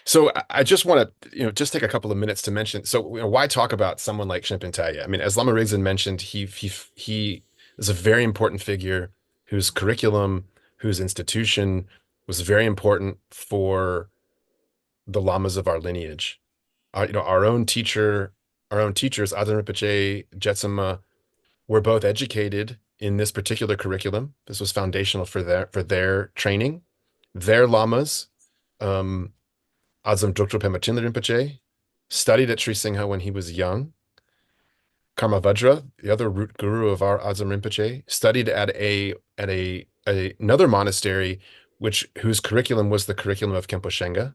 So I just want to, just take a couple of minutes to mention. So, why talk about someone like Shenpen Taye? I mean, as Lama Rizin mentioned, he is a very important figure whose curriculum, whose institution was very important for the lamas of our lineage. Our own teacher, our own teachers, Adon Rinpoche, Jetsama, were both educated in this particular curriculum. This was foundational for their training. Their lamas. Um, Adzam Drukpa Pemachindra Rinpoche studied at Sri Singha when he was young. Karmavajra, the other root guru of our Adzam Rinpoche, studied at another monastery, whose curriculum was the curriculum of Khenpo Shenga,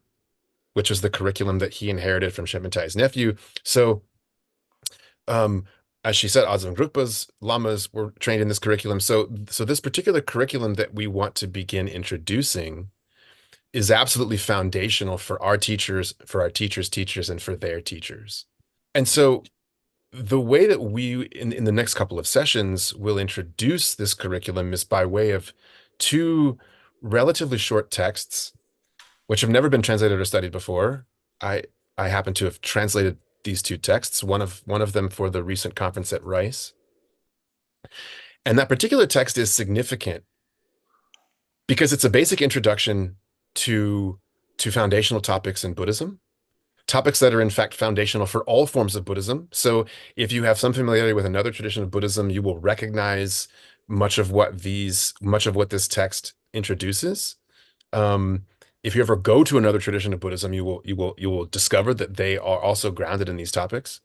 which was the curriculum that he inherited from Shenpen Taye's nephew. So, um, as she said, Adzam Drukpa's lamas were trained in this curriculum. So this particular curriculum that we want to begin introducing is absolutely foundational for our teachers, for our teachers' teachers, and for their teachers. And so the way that we, in the next couple of sessions, will introduce this curriculum is by way of two relatively short texts, which have never been translated or studied before. I happen to have translated these two texts, one of them for the recent conference at Rice. And that particular text is significant because it's a basic introduction to foundational topics in Buddhism, topics that are in fact foundational for all forms of Buddhism. So if you have some familiarity with another tradition of Buddhism, you will recognize much of what this text introduces. If you ever go to another tradition of Buddhism, you will discover that they are also grounded in these topics.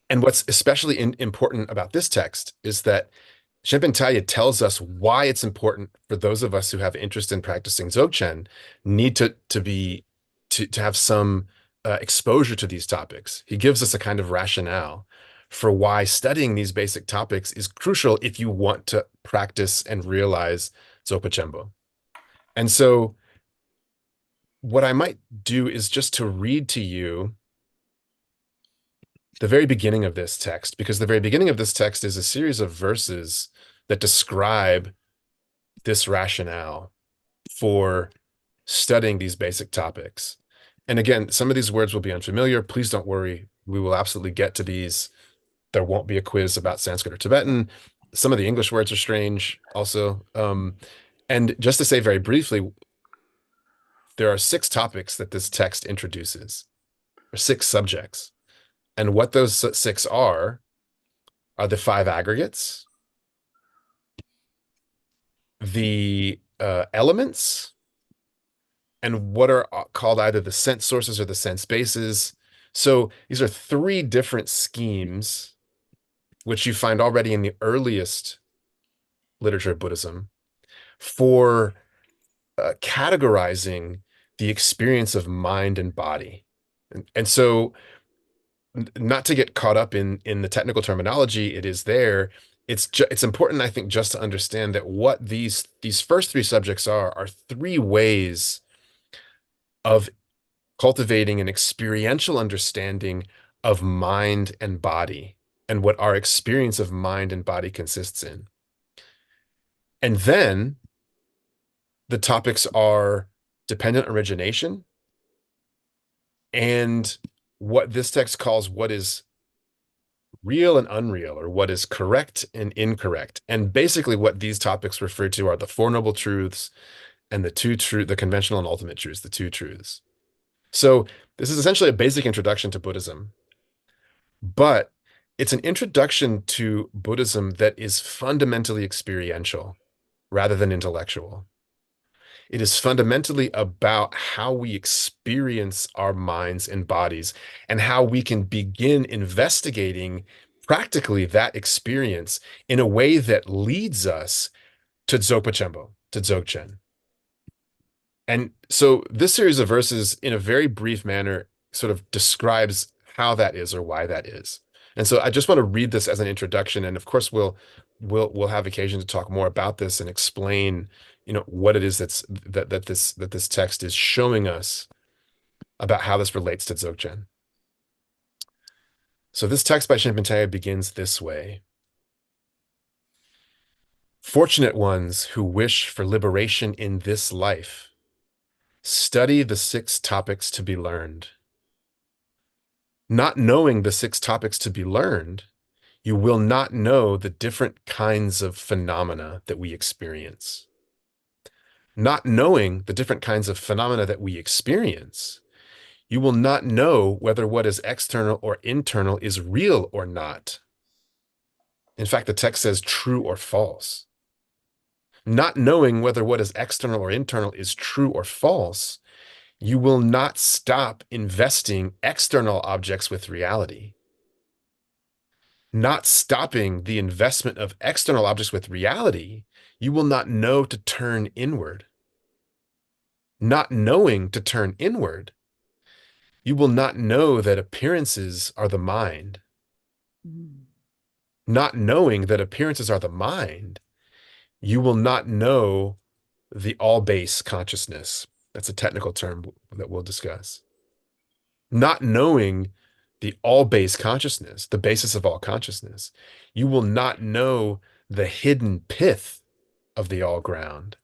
And what's especially important about this text is that Shenpen Taye tells us why it's important for those of us who have interest in practicing Dzogchen need to have some exposure to these topics. He gives us a kind of rationale for why studying these basic topics is crucial if you want to practice and realize Dzogpa Chenpo. And so what I might do is just to read to you the very beginning of this text, because the very beginning of this text is a series of verses that describe this rationale for studying these basic topics. And again, some of these words will be unfamiliar. Please don't worry. We will absolutely get to these. There won't be a quiz about Sanskrit or Tibetan. Some of the English words are strange also. And just to say very briefly, there are 6 topics that this text introduces, or 6 subjects. And what those 6 are the 5 aggregates, the elements, and what are called either the sense sources or the sense bases. So these are 3 different schemes, which you find already in the earliest literature of Buddhism, for categorizing the experience of mind and body. And so, not to get caught up in the technical terminology, it is there. It's important, I think, just to understand that what these first 3 subjects are 3 ways of cultivating an experiential understanding of mind and body and what our experience of mind and body consists in. And then the topics are dependent origination and what this text calls what is real and unreal, or what is correct and incorrect. And basically what these topics refer to are the Four Noble Truths and the conventional and ultimate truths, the 2 truths. So this is essentially a basic introduction to Buddhism, but it's an introduction to Buddhism that is fundamentally experiential rather than intellectual. It is fundamentally about how we experience our minds and bodies and how we can begin investigating practically that experience in a way that leads us to Dzogpa Chenpo, to Dzogchen. And so this series of verses, in a very brief manner, sort of describes how that is or why that is. And so I just want to read this as an introduction, and of course we'll have occasion to talk more about this and explain, what it is that this text is showing us about how this relates to Dzogchen. So this text by Shenpen Taye begins this way. Fortunate ones who wish for liberation in this life Study the 6 topics to be learned. Not knowing the 6 topics to be learned, you will not know the different kinds of phenomena that we experience. Not knowing the different kinds of phenomena that we experience, you will not know whether what is external or internal is real or not. In fact, the text says true or false. Not knowing whether what is external or internal is true or false, you will not stop investing external objects with reality. Not stopping the investment of external objects with reality, you will not know to turn inward. Not knowing to turn inward, you will not know that appearances are the mind. Mm. Not knowing that appearances are the mind, you will not know the all-base consciousness. That's a technical term that we'll discuss. Not knowing the all-base consciousness, the basis of all consciousness, you will not know the hidden pith of the all-ground.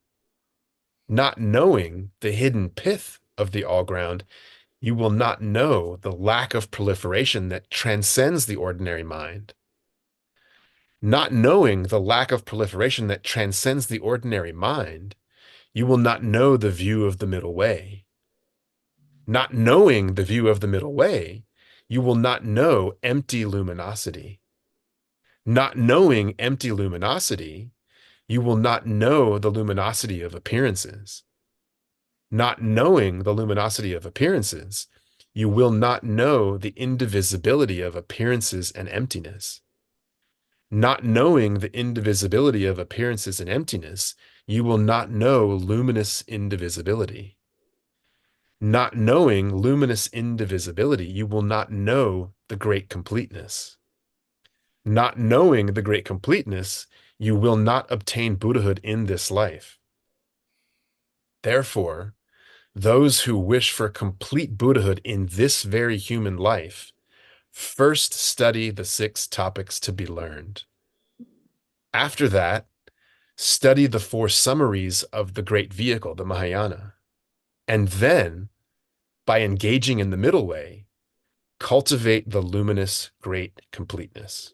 Not knowing the hidden pith of the all-ground, you will not know the lack of proliferation that transcends the ordinary mind. Not knowing the lack of proliferation that transcends the ordinary mind, you will not know the view of the middle way. Not knowing the view of the middle way, you will not know empty luminosity. Not knowing empty luminosity, you will not know the luminosity of appearances. Not knowing the luminosity of appearances, you will not know the indivisibility of appearances and emptiness. Not knowing the indivisibility of appearances and emptiness, you will not know luminous indivisibility. Not knowing luminous indivisibility, you will not know the great completeness. Not knowing the great completeness, you will not obtain Buddhahood in this life. Therefore, those who wish for complete Buddhahood in this very human life first study the 6 topics to be learned. After that, study the 4 summaries of the great vehicle, the Mahayana. And then, by engaging in the middle way, cultivate the luminous great completeness.